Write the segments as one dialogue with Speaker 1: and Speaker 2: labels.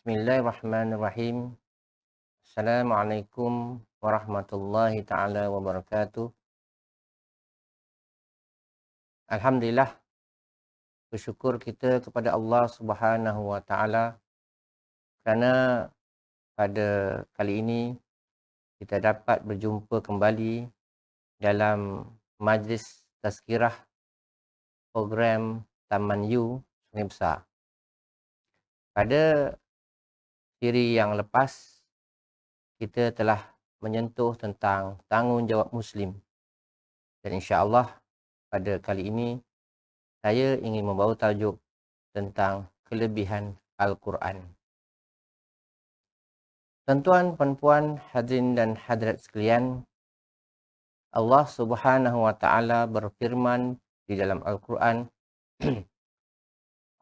Speaker 1: Bismillahirrahmanirrahim. Assalamualaikum warahmatullahi taala wabarakatuh. Alhamdulillah, bersyukur kita kepada Allah Subhanahu wa taala kerana pada kali ini kita dapat berjumpa kembali dalam majlis tazkirah program Taman U Sungai Besar. Pada siri yang lepas, kita telah menyentuh tentang tanggungjawab Muslim. Dan insya-Allah pada kali ini saya ingin membawa tajuk tentang kelebihan Al-Quran. Tuan-tuan, puan-puan, hadirin dan hadirat sekalian, Allah Subhanahu wa taala berfirman di dalam Al-Quran,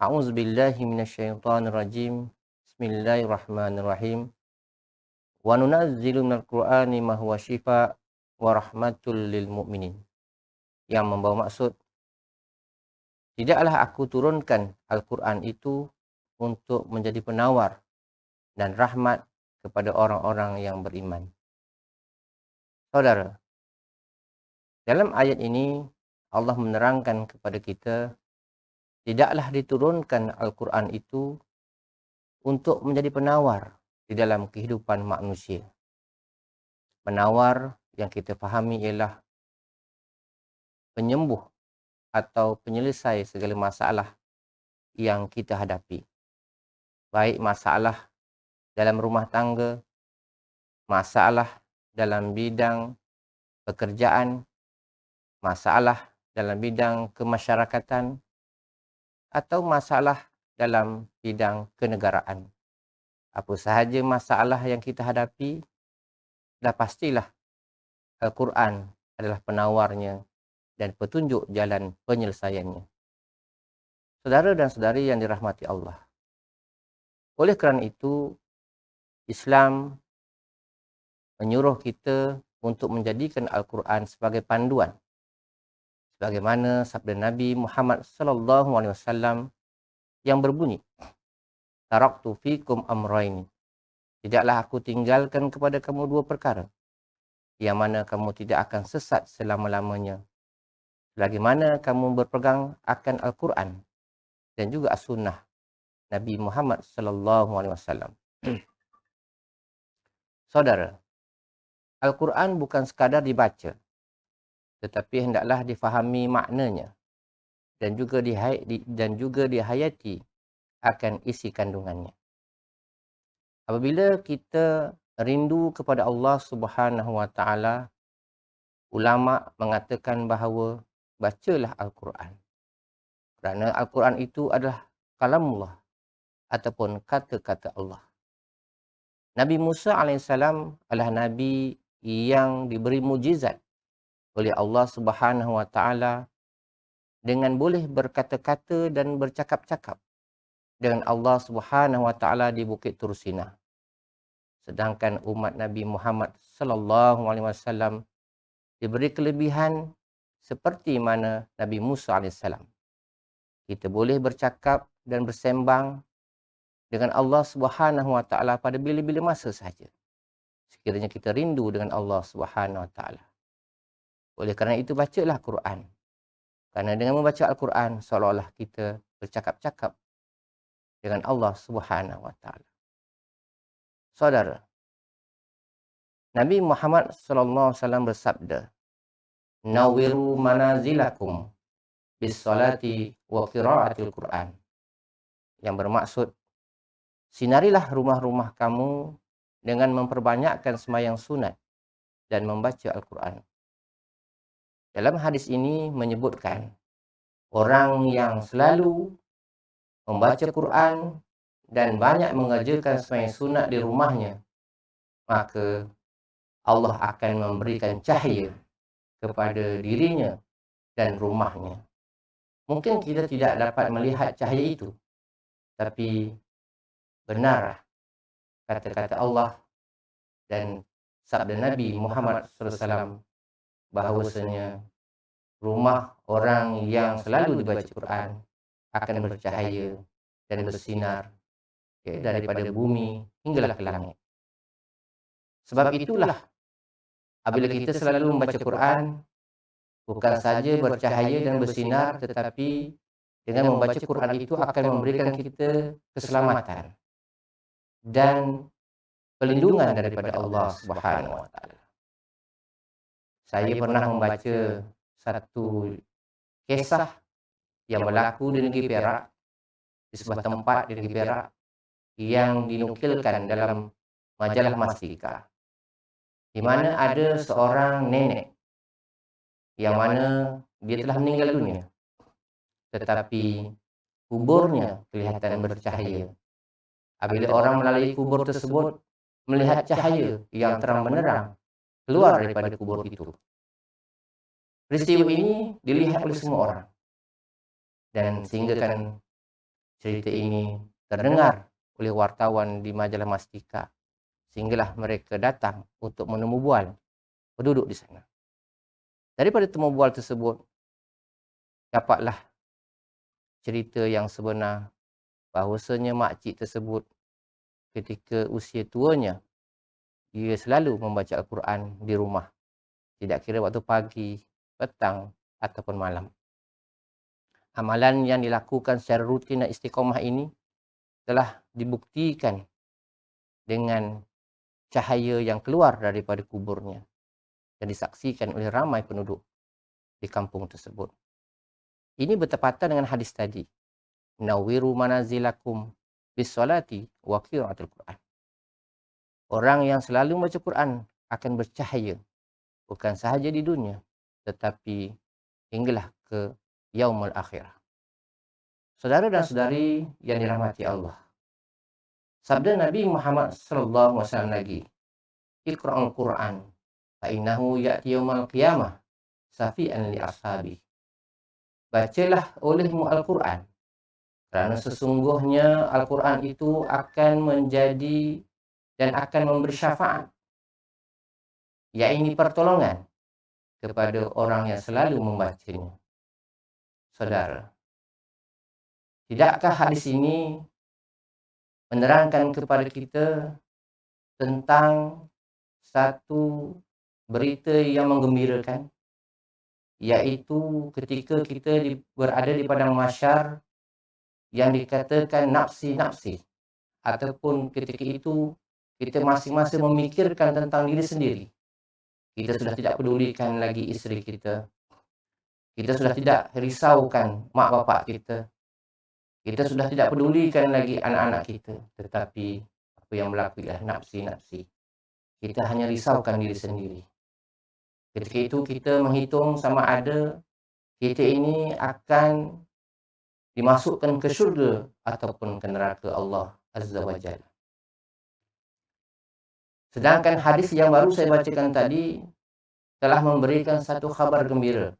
Speaker 1: A'udzubillahi minasyaitonirrajim. Bismillahirrahmanirrahim. Wa nunazzilu minal Qur'ani ma huwa syifaa wa rahmatul lil mu'minin. Yang membawa maksud, tidaklah aku turunkan Al-Quran itu untuk menjadi penawar dan rahmat kepada orang-orang yang beriman. Saudara, dalam ayat ini Allah menerangkan kepada kita, tidaklah diturunkan Al-Quran itu untuk menjadi penawar di dalam kehidupan manusia. Penawar yang kita fahami ialah penyembuh atau penyelesai segala masalah yang kita hadapi. Baik masalah dalam rumah tangga, masalah dalam bidang pekerjaan, masalah dalam bidang kemasyarakatan, atau masalah dalam bidang kenegaraan. Apa sahaja masalah yang kita hadapi, dah pastilah Al-Quran adalah penawarnya dan petunjuk jalan penyelesaiannya. Saudara dan saudari yang dirahmati Allah, oleh kerana itu Islam menyuruh kita untuk menjadikan Al-Quran sebagai panduan, sebagaimana sabda Nabi Muhammad sallallahu alaihi wasallam yang berbunyi, Taraktu fikum amraini. Tidaklah aku tinggalkan kepada kamu dua perkara, yang mana kamu tidak akan sesat selama-lamanya, bagaimana kamu berpegang akan Al-Quran dan juga As-Sunnah Nabi Muhammad sallallahu alaihi wasallam. Saudara, Al-Quran bukan sekadar dibaca, tetapi hendaklah difahami maknanya dan juga dihayati akan isi kandungannya. Apabila kita rindu kepada Allah Subhanahu wa taala, ulama mengatakan bahawa bacalah Al-Quran. Kerana Al-Quran itu adalah kalamullah ataupun kata-kata Allah. Nabi Musa AS adalah Nabi yang diberi mujizat oleh Allah Subhanahu wa taala dengan boleh berkata-kata dan bercakap-cakap dengan Allah Subhanahu wa taala di Bukit Tur Sina. Sedangkan umat Nabi Muhammad sallallahu alaihi wasallam diberi kelebihan seperti mana Nabi Musa alaihissalam. Kita boleh bercakap dan bersembang dengan Allah Subhanahu wa taala pada bila-bila masa sahaja, sekiranya kita rindu dengan Allah Subhanahu wa taala. Oleh kerana itu bacalah Quran. Kerana dengan membaca Al-Quran seolah-olah kita bercakap-cakap dengan Allah Subhanahu wa taala. Saudara, Nabi Muhammad sallallahu alaihi wasallam bersabda, "Nawwiru manazilakum bis-salati wa qiraatil Quran." Yang bermaksud, sinarilah rumah-rumah kamu dengan memperbanyakkan sembahyang sunat dan membaca Al-Quran. Dalam hadis ini menyebutkan, orang yang selalu membaca Quran dan banyak mengerjakan sembahyang sunat di rumahnya, maka Allah akan memberikan cahaya kepada dirinya dan rumahnya. Mungkin kita tidak dapat melihat cahaya itu, tapi benar kata-kata Allah dan sabda Nabi Muhammad SAW bahawasanya rumah orang yang selalu dibaca Quran akan bercahaya dan bersinar ya, daripada bumi hinggalah ke langit. Sebab itulah apabila kita selalu membaca Quran, bukan saja bercahaya dan bersinar, tetapi dengan membaca Quran itu akan memberikan kita keselamatan dan perlindungan daripada Allah Subhanahu wa taala. Saya pernah membaca satu kisah yang berlaku di negeri Perak, di sebuah tempat di negeri Perak yang dinukilkan dalam majalah Mastika, di mana ada seorang nenek yang mana dia telah meninggal dunia, tetapi kuburnya kelihatan bercahaya. Apabila orang melalui kubur tersebut melihat cahaya yang terang benderang keluar daripada kubur itu. Peristiwa ini dilihat oleh semua orang, dan sehingga kan cerita ini terdengar oleh wartawan di majalah Mastika, sehinggalah mereka datang untuk menemu bual penduduk di sana. Daripada temu bual tersebut, dapatlah cerita yang sebenar, bahawasanya makcik tersebut ketika usia tuanya, dia selalu membaca Al-Quran di rumah, tidak kira waktu pagi, petang ataupun malam. Amalan yang dilakukan secara rutin dan istiqamah ini telah dibuktikan dengan cahaya yang keluar daripada kuburnya dan disaksikan oleh ramai penduduk di kampung tersebut. Ini bertepatan dengan hadis tadi, nawwiru manazilakum bisolati wa qiraatil Quran. Orang yang selalu membaca Quran akan bercahaya, bukan sahaja di dunia, tetapi hinggalah ke yaumul akhirah. Saudara dan saudari yang dirahmati Allah, sabda Nabi Muhammad sallallahu alaihi wasallam lagi, Iqra'ul Quran fa innahu ya'ti yaumal qiyamah safi'an li ashabi. Bacalah olehmu Al-Quran, kerana sesungguhnya Al-Quran itu akan menjadi dan akan memberi syafaat, yakni pertolongan kepada orang yang selalu membacanya. Saudara, tidakkah hadis ini menerangkan kepada kita tentang satu berita yang menggembirakan, iaitu ketika kita berada di padang mahsyar yang dikatakan nafsi-nafsi, ataupun ketika itu kita masing-masing memikirkan tentang diri sendiri. Kita sudah tidak pedulikan lagi isteri kita, kita sudah tidak risaukan mak bapak kita, kita sudah tidak pedulikan lagi anak-anak kita, tetapi apa yang berlaku ialah nafsi-nafsi. Kita hanya risaukan diri sendiri. Ketika itu kita menghitung sama ada kita ini akan dimasukkan ke syurga ataupun ke neraka Allah Azza wa Jalla. Sedangkan hadis yang baru saya bacakan tadi telah memberikan satu khabar gembira,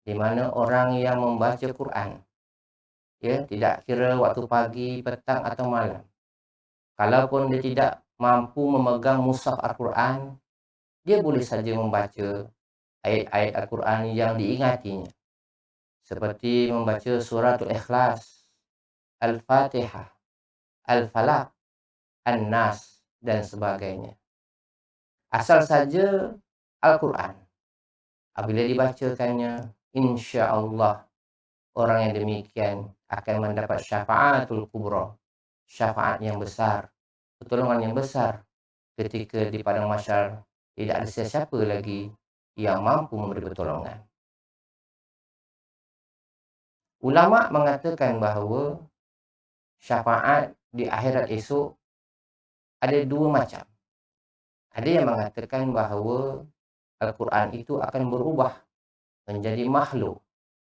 Speaker 1: di mana orang yang membaca Quran, ya, tidak kira waktu pagi, petang atau malam, kalaupun dia tidak mampu memegang mushaf Al-Quran, dia boleh saja membaca ayat-ayat Al-Quran yang diingatinya, seperti membaca suratul Ikhlas, Al-Fatihah, Al-Falaq, An-Nas, dan sebagainya. Asal saja Al-Quran, apabila dibacakannya, insya Allah orang yang demikian akan mendapat syafaatul kubra, syafaat yang besar, pertolongan yang besar ketika di padang mahsyar tidak ada sesiapa lagi yang mampu memberi pertolongan. Ulama mengatakan bahawa syafaat di akhirat esok ada dua macam. Ada yang mengatakan bahawa Al-Quran itu akan berubah menjadi makhluk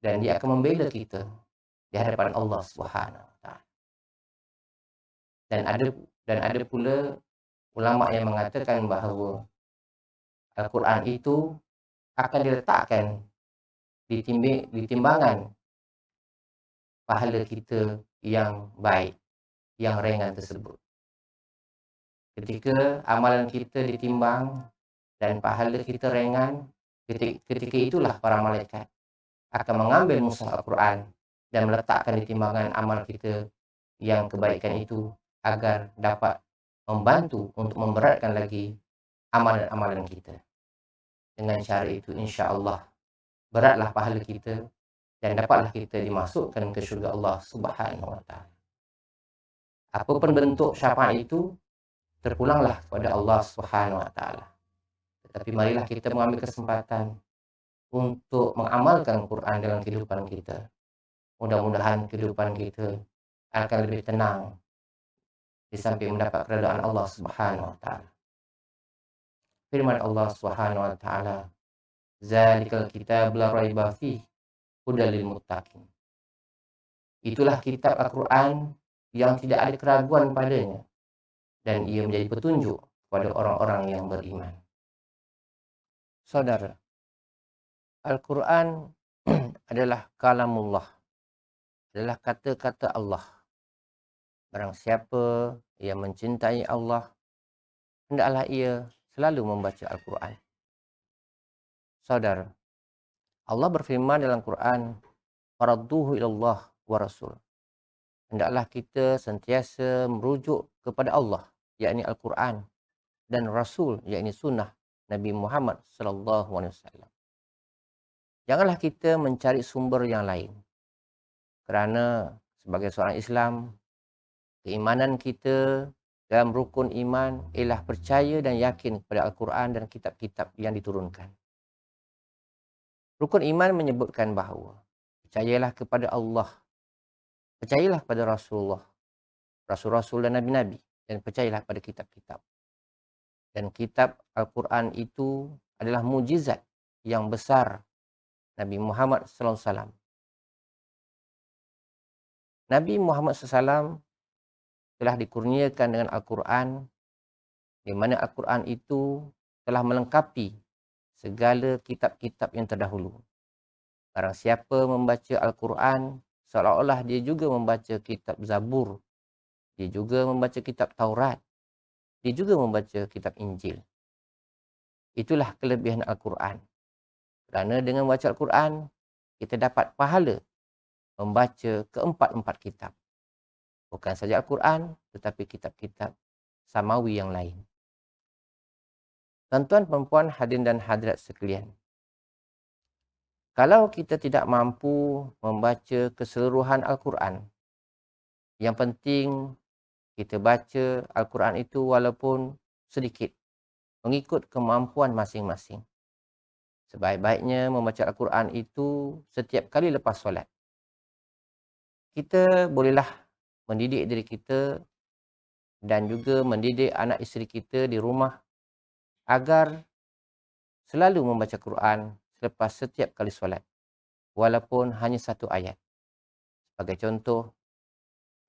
Speaker 1: dan dia akan membela kita di hadapan Allah Subhanahu wa taala. Dan ada pula ulama yang mengatakan bahawa Al-Quran itu akan diletakkan di timbangan pahala kita yang baik, yang ringan tersebut. Ketika amalan kita ditimbang dan pahala kita ringan, ketika itulah para malaikat akan mengambil mushaf Al-Quran dan meletakkan di timbangan amal kita yang kebaikan itu agar dapat membantu untuk memberatkan lagi amalan-amalan kita. Dengan cara itu insya-Allah beratlah pahala kita dan dapatlah kita dimasukkan ke syurga Allah Subhanahu wa taala. Apapun bentuk syafaat itu terpulanglah kepada Allah Subhanahu wa taala. Tetapi marilah kita mengambil kesempatan untuk mengamalkan Quran dalam kehidupan kita. Mudah-mudahan kehidupan kita akan lebih tenang di samping mendapat keredaan Allah Subhanahu wa taala. Firman Allah Subhanahu wa taala, "Zalikal kitab la raiba fihi hudal lil muttaqin." Itulah kitab Al-Quran yang tidak ada keraguan padanya dan ia menjadi petunjuk kepada orang-orang yang beriman. Saudara, Al-Quran adalah kalamullah, adalah kata-kata Allah. Barang siapa yang mencintai Allah, hendaklah ia selalu membaca Al-Quran. Saudara, Allah berfirman dalam Quran, "Faradduhu ilallah wa rasul." Hendaklah kita sentiasa merujuk kepada Allah, yakni Al-Quran, dan Rasul, yakni sunnah Nabi Muhammad sallallahu alaihi wasallam. Janganlah kita mencari sumber yang lain. Kerana sebagai seorang Islam, keimanan kita dalam rukun iman ialah percaya dan yakin kepada Al-Quran dan kitab-kitab yang diturunkan. Rukun iman menyebutkan bahawa percayalah kepada Allah, percayalah kepada Rasulullah, Rasul-Rasul dan Nabi-Nabi, dan percayalah pada kitab-kitab. Dan kitab Al-Quran itu adalah mujizat yang besar Nabi Muhammad sallallahu alaihi wasallam. Nabi Muhammad SAW telah dikurniakan dengan Al-Quran, di mana Al-Quran itu telah melengkapi segala kitab-kitab yang terdahulu. Barang siapa membaca Al-Quran, seolah-olah dia juga membaca kitab Zabur, dia juga membaca kitab Taurat, dia juga membaca kitab Injil. Itulah kelebihan Al-Quran. Kerana dengan membaca Al-Quran, kita dapat pahala membaca keempat-empat kitab. Bukan saja Al-Quran, tetapi kitab-kitab samawi yang lain. Tuan-tuan, perempuan, hadirin dan hadirat sekalian, kalau kita tidak mampu membaca keseluruhan Al-Quran, yang penting kita baca Al-Quran itu walaupun sedikit, mengikut kemampuan masing-masing. Sebaik-baiknya membaca Al-Quran itu setiap kali lepas solat. Kita bolehlah mendidik diri kita dan juga mendidik anak isteri kita di rumah agar selalu membaca Quran selepas setiap kali solat, walaupun hanya satu ayat. Sebagai contoh,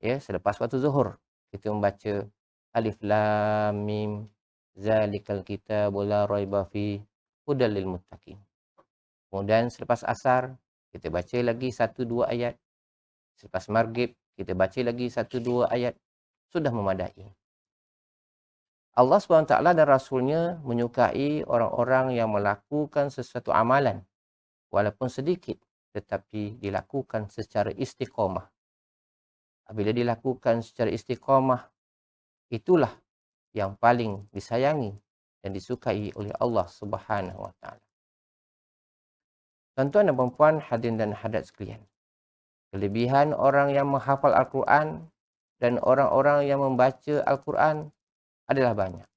Speaker 1: ya, selepas waktu zuhur kita membaca Alif Lam Mim Zalikal Kitabu La Raiba Fihi Hudal lil Muttaqin. Kemudian selepas asar kita baca lagi 1-2 ayat. Selepas maghrib kita baca lagi 1-2 ayat. Sudah memadai. Allah SWT dan Rasulnya menyukai orang-orang yang melakukan sesuatu amalan walaupun sedikit, tetapi dilakukan secara istiqamah. Apabila dilakukan secara istiqamah, itulah yang paling disayangi dan disukai oleh Allah Subhanahu wa taala. Tuan-tuan dan puan-puan, hadirin dan hadirat sekalian, kelebihan orang yang menghafal Al-Quran dan orang-orang yang membaca Al-Quran adalah banyak.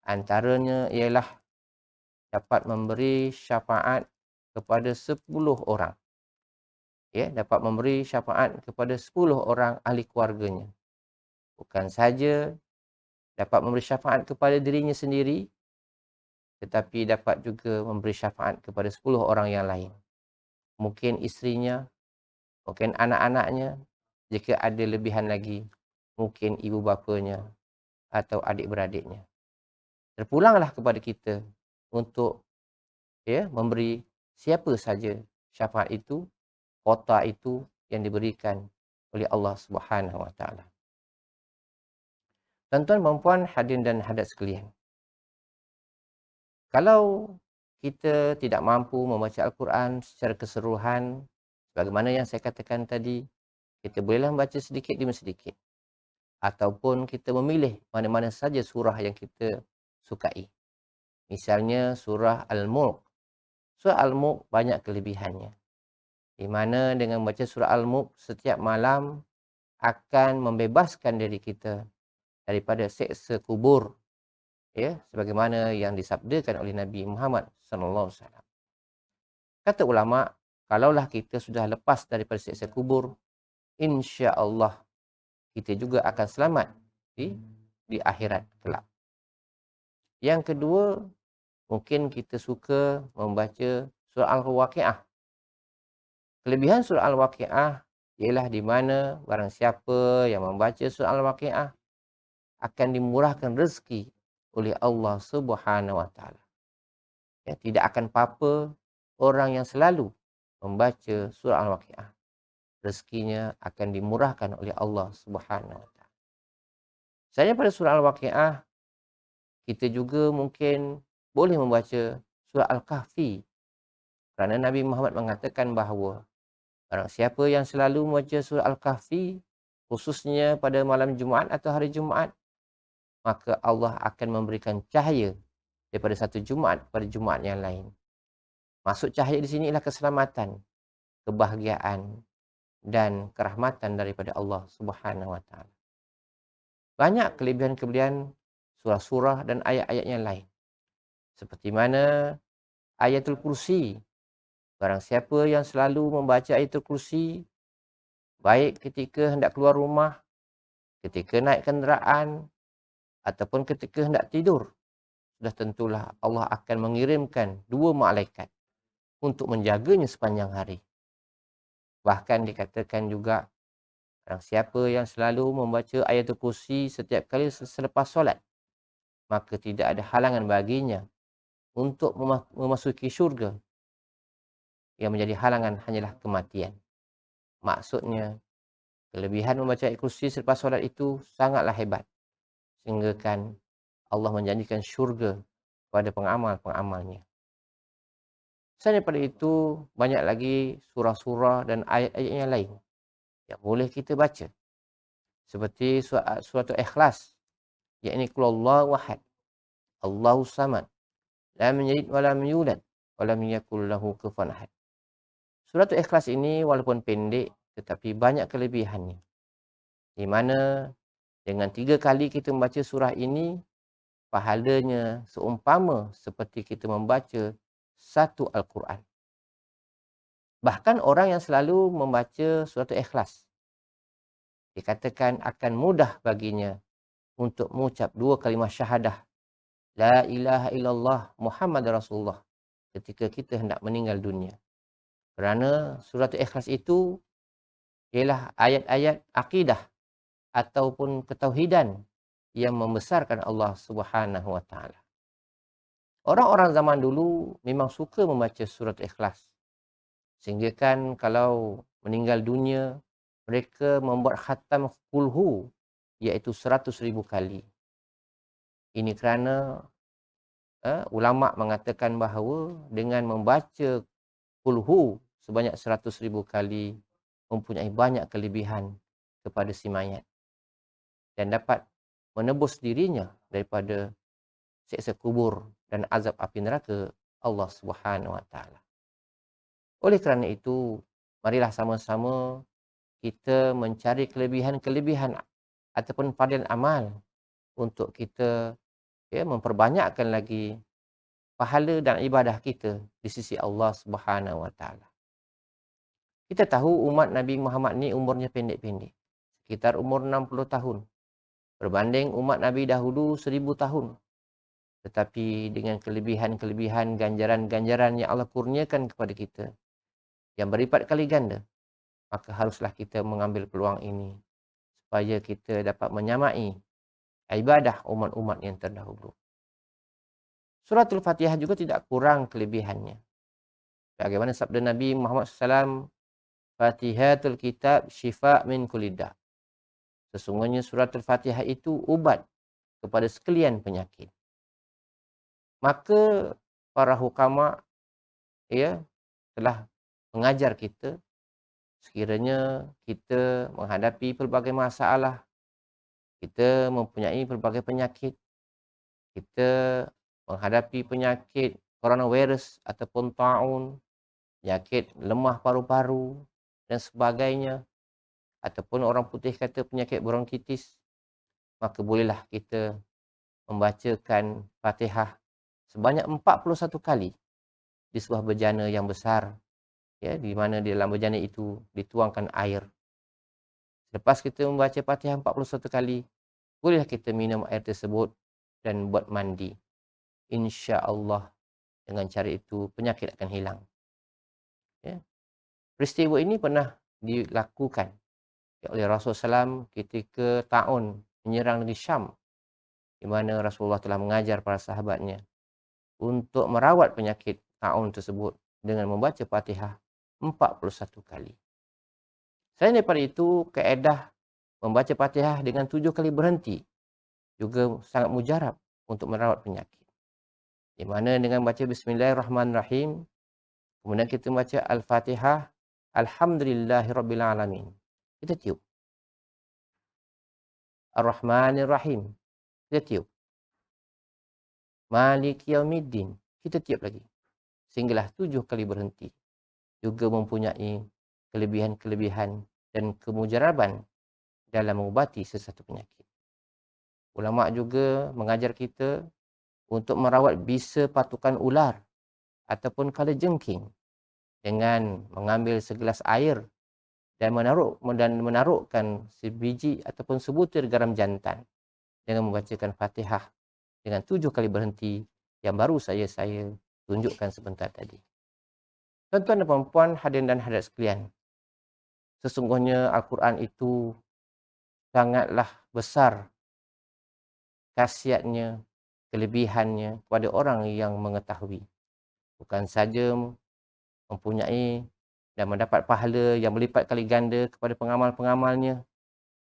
Speaker 1: Antaranya ialah dapat memberi syafaat kepada 10 orang. Ya, dapat memberi syafaat kepada 10 orang ahli keluarganya. Bukan saja dapat memberi syafaat kepada dirinya sendiri, tetapi dapat juga memberi syafaat kepada 10 orang yang lain. Mungkin isterinya, mungkin anak-anaknya, jika ada lebihan lagi, mungkin ibu bapanya atau adik-beradiknya. Terpulanglah kepada kita untuk memberi siapa saja syafaat itu, kota itu yang diberikan oleh Allah Subhanahu wa taala. Tuan-tuan, puan-puan, hadirin dan hadirat sekalian, kalau kita tidak mampu membaca Al-Quran secara keseluruhan, sebagaimana yang saya katakan tadi, kita bolehlah membaca sedikit demi sedikit. ataupun kita memilih mana-mana saja surah yang kita sukai. Misalnya surah Al-Mulk. Surah Al-Mulk banyak kelebihannya. Di mana dengan baca surah Al-Mulk setiap malam akan membebaskan diri kita daripada seksa kubur, ya, sebagaimana yang disabdakan oleh Nabi Muhammad sallallahu alaihi wasallam. Kata ulama, kalaulah kita sudah lepas daripada seksa kubur, insya-Allah kita juga akan selamat di akhirat kelak. Yang kedua, mungkin kita suka membaca surah Al-Waqiah. Kelebihan surah Al-Waqiah ialah di mana barang siapa yang membaca surah Al-Waqiah akan dimurahkan rezeki oleh Allah Subhanahu Wa Taala. Ya, tidak akan apa-apa orang yang selalu membaca surah Al-Waqiah. Rezekinya akan dimurahkan oleh Allah Subhanahu Wa Taala. Selain pada surah Al-Waqiah, kita juga mungkin boleh membaca surah Al-Kahfi. Kerana Nabi Muhammad mengatakan bahawa barang siapa yang selalu membaca surah Al-Kahfi, khususnya pada malam Jumaat atau hari Jumaat, maka Allah akan memberikan cahaya daripada satu Jumaat pada Jumaat yang lain. Maksud cahaya di sini ialah keselamatan, kebahagiaan dan kerahmatan daripada Allah Subhanahu Wa Taala. Banyak kelebihan-kelebihan surah-surah dan ayat-ayat yang lain. Seperti mana Ayatul Kursi. Barang siapa yang selalu membaca Ayatul Kursi, baik ketika hendak keluar rumah, ketika naik kenderaan, ataupun ketika hendak tidur, sudah tentulah Allah akan mengirimkan 2 malaikat untuk menjaganya sepanjang hari. Bahkan dikatakan juga, barang siapa yang selalu membaca Ayatul Kursi setiap kali selepas solat, maka tidak ada halangan baginya untuk memasuki syurga. Yang menjadi halangan hanyalah kematian. Maksudnya, kelebihan membaca Ayatul Kursi selepas solat itu sangatlah hebat. Sehingga kan Allah menjanjikan syurga kepada pengamal-pengamalnya. Selain daripada itu, banyak lagi surah-surah dan ayat-ayat yang lain yang boleh kita baca. Seperti surah Ikhlas, yakni Qul Huwallahu Ahad, Allahus Samad, lam yalid wa lam yulad wa lam yakul lahu kufuwan ahad. Surah Ikhlas ini walaupun pendek tetapi banyak kelebihannya. Di mana dengan 3 kali kita membaca surah ini, pahalanya seumpama seperti kita membaca satu Al-Quran. Bahkan orang yang selalu membaca surah Ikhlas, dikatakan akan mudah baginya untuk mengucap 2 kalimah syahadah, La ilaha illallah Muhammad Rasulullah, ketika kita hendak meninggal dunia. Kerana surah Ikhlas itu ialah ayat-ayat akidah ataupun ketauhidan yang membesarkan Allah Subhanahu Wa Taala. Orang-orang zaman dulu memang suka membaca surat Ikhlas. Sehingga kan kalau meninggal dunia, mereka membuat khatam kulhu, iaitu 100,000 kali. Ini kerana ulama mengatakan bahawa dengan membaca kulhu sebanyak 100,000 kali mempunyai banyak kelebihan kepada si mayat dan dapat menebus dirinya daripada seksa kubur dan azab api neraka Allah Subhanahu Wa Taala. Oleh kerana itu, marilah sama-sama kita mencari kelebihan-kelebihan ataupun fadilan amal untuk kita memperbanyakkan lagi pahala dan ibadah kita di sisi Allah Subhanahu Wa Taala. Kita tahu umat Nabi Muhammad ni umurnya pendek-pendek, sekitar umur 60 tahun. Berbanding umat Nabi dahulu 1000 tahun. Tetapi dengan kelebihan-kelebihan ganjaran-ganjaran yang Allah kurniakan kepada kita, yang berlipat kali ganda, maka haruslah kita mengambil peluang ini supaya kita dapat menyamai ibadah umat-umat yang terdahulu. Suratul Fatihah juga tidak kurang kelebihannya. Bagaimana sabda Nabi Muhammad SAW, Fatihatul Kitab Syifa' min Kulida. Sesungguhnya suratul Fatihah itu ubat kepada sekalian penyakit. Maka para hukama telah mengajar kita, sekiranya kita menghadapi pelbagai masalah, Kita mempunyai berbagai penyakit. Kita menghadapi penyakit coronavirus ataupun taun, penyakit lemah paru-paru dan sebagainya, ataupun orang putih kata penyakit bronkitis, maka bolehlah kita membacakan Fatihah sebanyak 41 kali di sebuah bejana yang besar, ya, di mana di dalam bejana itu dituangkan air. Lepas kita membaca Fatihah 41 kali, bolehlah kita minum air tersebut dan buat mandi. Insya-Allah dengan cara itu penyakit akan hilang. Ya. Peristiwa ini pernah dilakukan oleh Rasulullah SAW ketika taun menyerang negeri Syam, di mana Rasulullah telah mengajar para sahabatnya untuk merawat penyakit taun tersebut dengan membaca Fatihah 41 kali. Selain daripada itu, kaedah membaca Fatihah dengan 7 kali berhenti juga sangat mujarab untuk merawat penyakit. Di mana dengan baca Bismillahirrahmanirrahim, kemudian kita baca Al-Fatihah, Alhamdulillahirrabbilalamin. Kita tiup. Ar-Rahmanir-Rahim. Kita tiup. Maliki Yaumiddin. Kita tiup lagi. Sehinggalah 7 kali berhenti. Juga mempunyai kelebihan-kelebihan dan kemujaraban dalam mengubati sesuatu penyakit. Ulama juga mengajar kita untuk merawat bisa patukan ular ataupun kalajengking dengan mengambil segelas air dan menaruhkan sebiji ataupun sebutir garam jantan dengan membacakan Fatihah dengan 7 kali berhenti yang baru saya tunjukkan sebentar tadi. Tuan-tuan dan puan-puan, hadirin dan hadirat sekalian, sesungguhnya Al-Quran itu sangatlah besar khasiatnya, kelebihannya kepada orang yang mengetahui. Bukan saja mempunyai dan mendapat pahala yang berlipat kali ganda kepada pengamal-pengamalnya,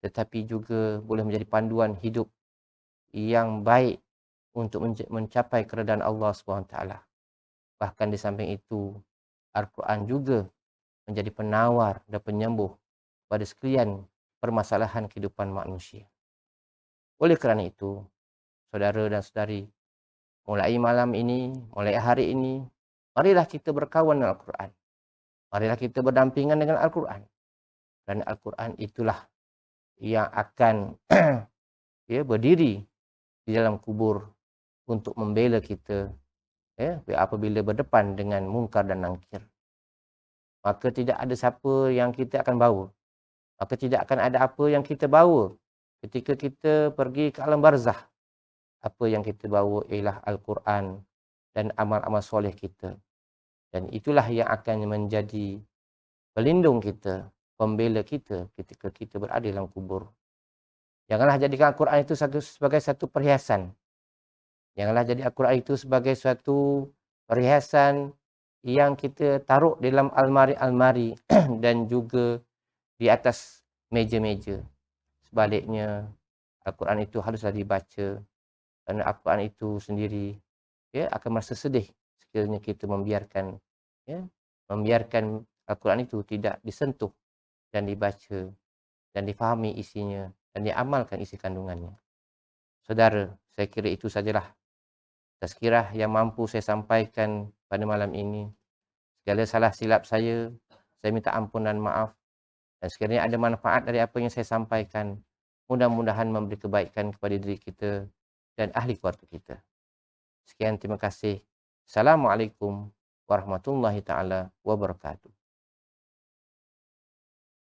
Speaker 1: tetapi juga boleh menjadi panduan hidup yang baik untuk mencapai keredaan Allah SWT. Bahkan di samping itu, Al-Quran juga menjadi penawar dan penyembuh pada sekalian permasalahan kehidupan manusia. Oleh kerana itu, saudara dan saudari, mulai malam ini, mulai hari ini, marilah kita berkawan dengan Al-Quran. Marilah kita berdampingan dengan Al-Quran. Dan Al-Quran itulah yang akan ya, berdiri di dalam kubur untuk membela kita, ya, apabila berdepan dengan mungkar dan nangkir. Maka tidak ada siapa yang kita akan bawa. Maka tidak akan ada apa yang kita bawa ketika kita pergi ke alam barzah. Apa yang kita bawa ialah Al-Quran dan amal-amal soleh kita. Dan itulah yang akan menjadi pelindung kita, pembela kita ketika kita berada dalam kubur. Janganlah jadikan Al-Quran itu sebagai satu perhiasan. Janganlah jadi Al-Quran itu sebagai suatu perhiasan yang kita taruh dalam almari-almari dan juga di atas meja-meja. Sebaliknya, Al-Quran itu haruslah dibaca. Kerana Al-Quran itu sendiri, ya, akan merasa sedih sekiranya kita membiarkan Al-Quran itu tidak disentuh dan dibaca dan difahami isinya dan diamalkan isi kandungannya. Saudara, saya kira itu sajalah tazkirah yang mampu saya sampaikan pada malam ini. Segala salah silap saya minta ampun dan maaf. Dan sekiranya ada manfaat dari apa yang saya sampaikan, mudah-mudahan memberi kebaikan kepada diri kita dan ahli keluarga kita. Sekian, terima kasih. Assalamualaikum warahmatullahi taala wabarakatuh.